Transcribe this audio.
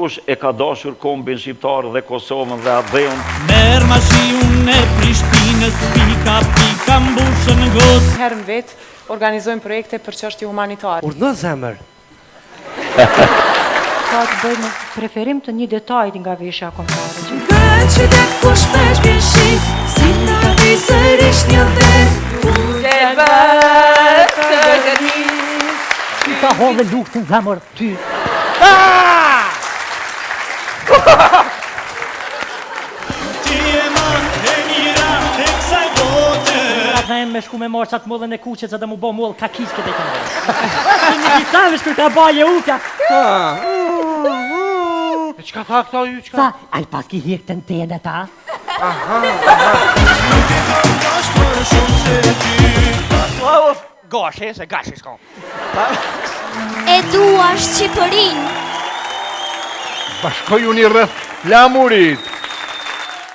Dikush e ka dashur kombin shqiptar dhe Kosovën dhe Adheun. Merë mashiun e Prishtinës, pika mbushën gotë. Herën vetë organizojmë projekte për çështje humanitare. Urdhë zemër. Ka të bëjë me preferim të një detajt nga veshja kombëtare. Këtë që dhe kush pesh bjen shik, si nga vi sërish një dhe. Gjelbër të gënis. Ti ka hodhe lukëtin zemër ty. Ti e man e mira e kësaj bote. Atë në me shku me marë qatë mollën e kuqet se dhe mu bo mollë ka kishke të këndë. Një gjithave shkur ka baje ukja. Qka tha këta ju, qka? Sa, a i pas ki hirë të në tene ta? Gashe, se gashe s'kam. E dua Shqipërinë. Bashkoj unë i rrëth flamurit.